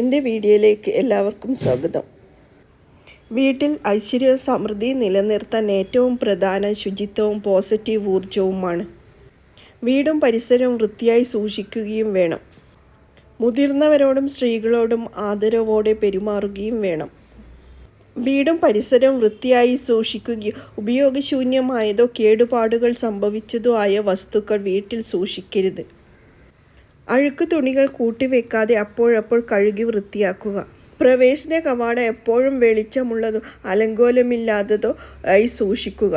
എൻ്റെ വീഡിയോയിലേക്ക് എല്ലാവർക്കും സ്വാഗതം. വീട്ടിൽ ഐശ്വര്യവും സമൃദ്ധിയും നിലനിർത്താൻ ഏറ്റവും പ്രധാനം ശുചിത്വവും പോസിറ്റീവ് ഊർജവുമാണ്. വീടും പരിസരവും വൃത്തിയായി സൂക്ഷിക്കുകയും വേണം. മുതിർന്നവരോടും സ്ത്രീകളോടും ആദരവോടെ പെരുമാറുകയും വേണം. വീടും പരിസരവും വൃത്തിയായി സൂക്ഷിക്കുകയും ഉപയോഗശൂന്യമായതോ കേടുപാടുകൾ സംഭവിച്ചതോ ആയ വസ്തുക്കൾ വീട്ടിൽ സൂക്ഷിക്കരുത്. അഴുക്ക് തുണികൾ കൂട്ടിവെക്കാതെ അപ്പോഴപ്പോൾ കഴുകി വൃത്തിയാക്കുക. പ്രവേശന കവാടം എപ്പോഴും വെളിച്ചമുള്ളതോ അലങ്കോലമില്ലാത്തതോ ആയി സൂക്ഷിക്കുക.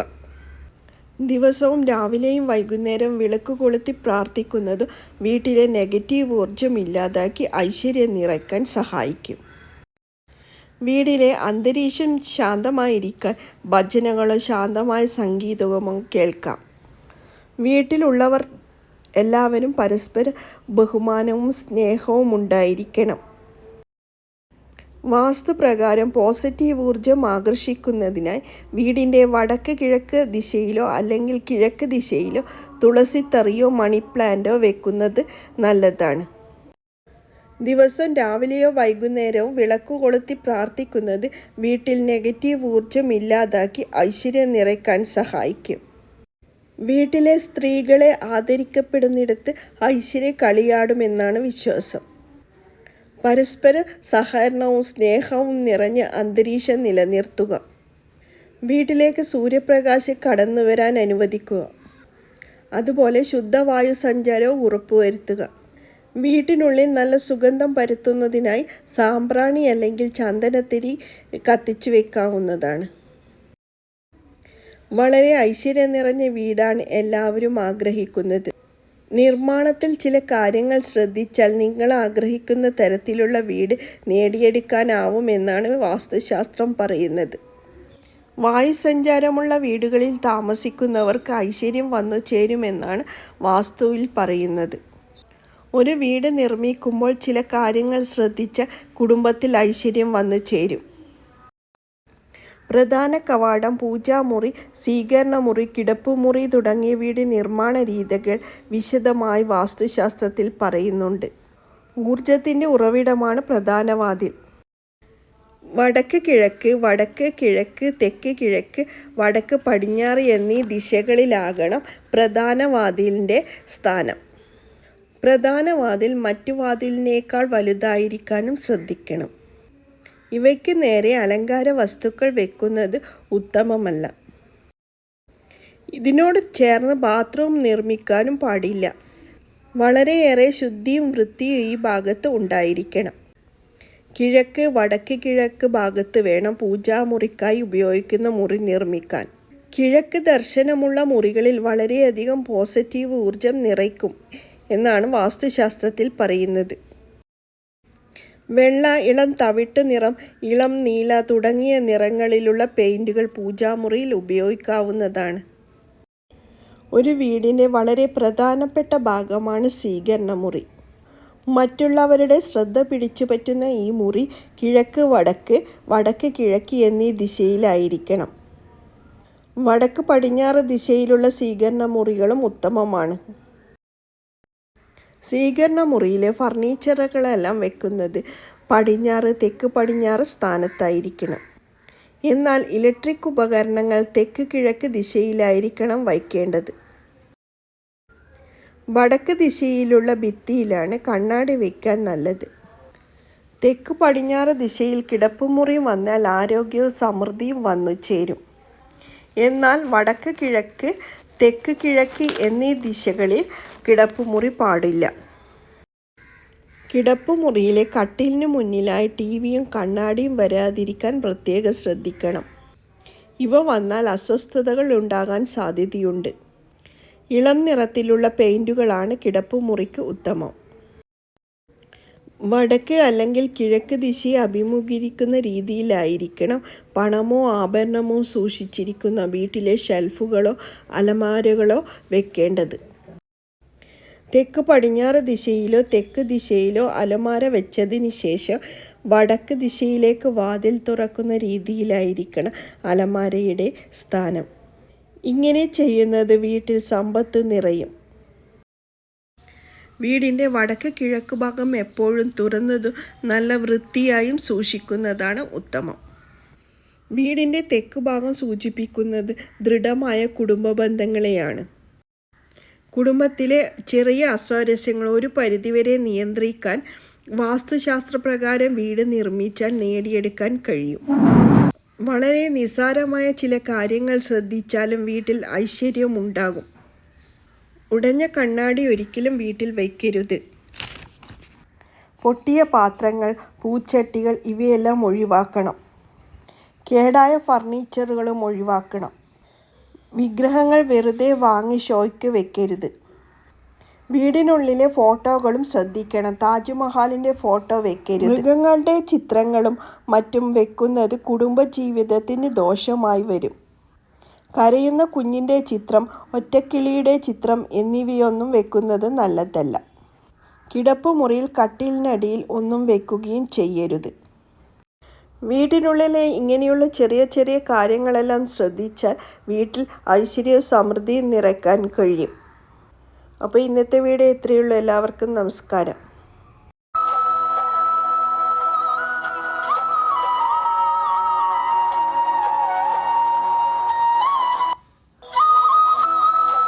ദിവസവും രാവിലെയും വൈകുന്നേരവും വിളക്ക് കൊളുത്തി പ്രാർത്ഥിക്കുന്നത് വീട്ടിലെ നെഗറ്റീവ് ഊർജം ഇല്ലാതാക്കി ഐശ്വര്യം നിറയ്ക്കാൻ സഹായിക്കും. വീട്ടിലെ അന്തരീക്ഷം ശാന്തമായിരിക്കാൻ ഭജനകളോ ശാന്തമായ സംഗീതമോ കേൾക്കാം. വീട്ടിലുള്ളവർ എല്ലാവരും പരസ്പര ബഹുമാനവും സ്നേഹവും ഉണ്ടായിരിക്കണം. വാസ്തുപ്രകാരം പോസിറ്റീവ് ഊർജം ആകർഷിക്കുന്നതിനായി വീടിൻ്റെ വടക്ക് കിഴക്ക് ദിശയിലോ അല്ലെങ്കിൽ കിഴക്ക് ദിശയിലോ തുളസിത്തറിയോ മണി പ്ലാന്റോ വെക്കുന്നത് നല്ലതാണ്. ദിവസം രാവിലെയോ വൈകുന്നേരവും വിളക്ക് കൊളുത്തി പ്രാർത്ഥിക്കുന്നത് വീട്ടിൽ നെഗറ്റീവ് ഊർജം ഇല്ലാതാക്കി ഐശ്വര്യം നിറയ്ക്കാൻ സഹായിക്കും. വീട്ടിലെ സ്ത്രീകളെ ആദരിക്കപ്പെടുന്നിടത്ത് ഐശ്വര്യം കളിയാടുമെന്നാണ് വിശ്വാസം. പരസ്പര സഹകരണവും സ്നേഹവും നിറഞ്ഞ അന്തരീക്ഷം നിലനിർത്തുക. വീട്ടിലേക്ക് സൂര്യപ്രകാശം കടന്നു വരാൻ അനുവദിക്കുക. അതുപോലെ ശുദ്ധവായു സഞ്ചാരവും ഉറപ്പുവരുത്തുക. വീട്ടിനുള്ളിൽ നല്ല സുഗന്ധം പരത്തുന്നതിനായി സാമ്പ്രാണി അല്ലെങ്കിൽ ചന്ദനത്തിരി കത്തിച്ചു വെക്കാവുന്നതാണ്. വളരെ ഐശ്വര്യം നിറഞ്ഞ വീടാണ് എല്ലാവരും ആഗ്രഹിക്കുന്നത്. നിർമ്മാണത്തിൽ ചില കാര്യങ്ങൾ ശ്രദ്ധിച്ചാൽ നിങ്ങൾ ആഗ്രഹിക്കുന്ന തരത്തിലുള്ള വീട് നേടിയെടുക്കാനാവുമെന്നാണ് വാസ്തുശാസ്ത്രം പറയുന്നത്. വായുസഞ്ചാരമുള്ള വീടുകളിൽ താമസിക്കുന്നവർക്ക് ഐശ്വര്യം വന്നു ചേരുമെന്നാണ് വാസ്തുവിൽ പറയുന്നത്. ഒരു വീട് നിർമ്മിക്കുമ്പോൾ ചില കാര്യങ്ങൾ ശ്രദ്ധിച്ച കുടുംബത്തിൽ ഐശ്വര്യം വന്നു ചേരും. പ്രധാന കവാടം, പൂജാമുറി, സ്വീകരണമുറി, കിടപ്പുമുറി തുടങ്ങിയ വീട് നിർമ്മാണ രീതികൾ വിശദമായി വാസ്തുശാസ്ത്രത്തിൽ പറയുന്നുണ്ട്. ഊർജത്തിൻ്റെ ഉറവിടമാണ് പ്രധാന വാതിൽ. വടക്ക് കിഴക്ക്, വടക്ക് കിഴക്ക്, തെക്ക് കിഴക്ക്, വടക്ക് പടിഞ്ഞാറ് എന്നീ ദിശകളിലാകണം പ്രധാന വാതിലിൻ്റെ സ്ഥാനം. പ്രധാന വാതിൽ മറ്റു വാതിലിനേക്കാൾ വലുതായിരിക്കാനും ശ്രദ്ധിക്കണം. ഇവയ്ക്ക് നേരെ അലങ്കാര വസ്തുക്കൾ വെക്കുന്നത് ഉത്തമമല്ല. ഇതിനോട് ചേർന്ന് ബാത്റൂം നിർമ്മിക്കാനും പാടില്ല. വളരെയേറെ ശുദ്ധിയും വൃത്തിയും ഈ ഭാഗത്ത് ഉണ്ടായിരിക്കണം. കിഴക്ക്, വടക്ക് കിഴക്ക് ഭാഗത്ത് വേണം പൂജാമുറിക്കായി ഉപയോഗിക്കുന്ന മുറി നിർമ്മിക്കാൻ. കിഴക്ക് ദർശനമുള്ള മുറികളിൽ വളരെയധികം പോസിറ്റീവ് ഊർജം നിറയ്ക്കും എന്നാണ് വാസ്തുശാസ്ത്രത്തിൽ പറയുന്നത്. വെള്ള, ഇളം തവിട്ട് നിറം, ഇളം നീല തുടങ്ങിയ നിറങ്ങളിലുള്ള പെയിൻറ്റുകൾ പൂജാമുറിയിൽ ഉപയോഗിക്കാവുന്നതാണ്. ഒരു വീടിൻ്റെ വളരെ പ്രധാനപ്പെട്ട ഭാഗമാണ് സ്വീകരണമുറി. മറ്റുള്ളവരുടെ ശ്രദ്ധ പിടിച്ചുപറ്റുന്ന ഈ മുറി കിഴക്ക് വടക്ക്, വടക്ക് കിഴക്ക് എന്നീ ദിശയിലായിരിക്കണം. വടക്ക് പടിഞ്ഞാറ് ദിശയിലുള്ള സ്വീകരണമുറികളും ഉത്തമമാണ്. സ്വീകരണമുറിയിലെ ഫർണിച്ചറുകളെല്ലാം വെക്കുന്നത് പടിഞ്ഞാറ്, തെക്ക് പടിഞ്ഞാറ് സ്ഥാനത്തായിരിക്കണം. എന്നാൽ ഇലക്ട്രിക് ഉപകരണങ്ങൾ തെക്ക് കിഴക്ക് ദിശയിലായിരിക്കണം വയ്ക്കേണ്ടത്. വടക്ക് ദിശയിലുള്ള ഭിത്തിയിലാണ് കണ്ണാടി വയ്ക്കാൻ നല്ലത്. തെക്ക് പടിഞ്ഞാറ് ദിശയിൽ കിടപ്പുമുറി വന്നാൽ ആരോഗ്യവും സമൃദ്ധിയും വന്നു ചേരും. എന്നാൽ വടക്ക് കിഴക്ക്, തെക്ക് കിഴക്ക് എന്നീ ദിശകളിൽ കിടപ്പുമുറി പാടില്ല. കിടപ്പുമുറിയിലെ കട്ടിലിന് മുന്നിലായി ടിവിയും കണ്ണാടിയും വരാതിരിക്കാൻ പ്രത്യേകം ശ്രദ്ധിക്കണം. ഇവ വന്നാൽ അസ്വസ്ഥതകൾ ഉണ്ടാകാൻ സാധ്യതയുണ്ട്. ഇളം നിറത്തിലുള്ള പെയിൻറ്റുകളാണ് കിടപ്പുമുറിക്ക് ഉത്തമം. വടക്ക് അല്ലെങ്കിൽ കിഴക്ക് ദിശയെ അഭിമുഖീകരിക്കുന്ന രീതിയിലായിരിക്കണം പണമോ ആഭരണമോ സൂക്ഷിച്ചിരിക്കുന്ന വീട്ടിലെ ഷെൽഫുകളോ അലമാരകളോ വെക്കേണ്ടത്. തെക്ക് പടിഞ്ഞാറ് ദിശയിലോ തെക്ക് ദിശയിലോ അലമാര വെച്ചതിന് ശേഷം വടക്ക് ദിശയിലേക്ക് വാതിൽ തുറക്കുന്ന രീതിയിലായിരിക്കണം അലമാരയുടെ സ്ഥാനം. ഇങ്ങനെ ചെയ്യുന്നത് വീട്ടിൽ സമ്പത്ത് നിറയും. വീടിൻ്റെ വടക്ക് കിഴക്ക് ഭാഗം എപ്പോഴും തുറന്നതും നല്ല വൃത്തിയായും സൂക്ഷിക്കുന്നതാണ് ഉത്തമം. വീടിൻ്റെ തെക്ക് ഭാഗം സൂചിപ്പിക്കുന്നത് ദൃഢമായ കുടുംബ ബന്ധങ്ങളെയാണ്. കുടുംബത്തിലെ ചെറിയ അസ്വാരസ്യങ്ങൾ ഒരു പരിധിവരെ നിയന്ത്രിക്കാൻ വാസ്തുശാസ്ത്രപ്രകാരം വീട് നിർമ്മിച്ചാൽ നേടിയെടുക്കാൻ കഴിയും. വളരെ നിസ്സാരമായ ചില കാര്യങ്ങൾ ശ്രദ്ധിച്ചാലും വീട്ടിൽ ഐശ്വര്യമുണ്ടാകും. ഉടഞ്ഞ കണ്ണാടി ഒരിക്കലും വീട്ടിൽ വയ്ക്കരുത്. പൊട്ടിയ പാത്രങ്ങൾ, പൂച്ചട്ടികൾ ഇവയെല്ലാം ഒഴിവാക്കണം. കേടായ ഫർണിച്ചറുകളും ഒഴിവാക്കണം. വിഗ്രഹങ്ങൾ വെറുതെ വാങ്ങി ഷോയ്ക്ക് വെക്കരുത്. വീടിനുള്ളിലെ ഫോട്ടോകളും ശ്രദ്ധിക്കണം. താജ്മഹലിൻ്റെ ഫോട്ടോ വെക്കരുത്. മൃഗങ്ങളുടെ ചിത്രങ്ങളും മറ്റും വെക്കുന്നത് കുടുംബജീവിതത്തിന് ദോഷമായി വരും. കരയുന്ന കുഞ്ഞിൻ്റെ ചിത്രം, ഒറ്റക്കിളിയുടെ ചിത്രം എന്നിവയൊന്നും വെക്കുന്നത് നല്ലതല്ല. കിടപ്പുമുറിയിൽ കട്ടിലിനടിയിൽ ഒന്നും വെക്കുകയും ചെയ്യരുത്. വീടിനുള്ളിലെ ഇങ്ങനെയുള്ള ചെറിയ ചെറിയ കാര്യങ്ങളെല്ലാം ശ്രദ്ധിച്ചാൽ വീട്ടിൽ ഐശ്വര്യവും സമൃദ്ധിയും നിറയ്ക്കാൻ കഴിയും. അപ്പോൾ ഇന്നത്തെ വീഡിയോ ഇത്രയേ ഉള്ളൂ. എല്ലാവർക്കും നമസ്കാരം.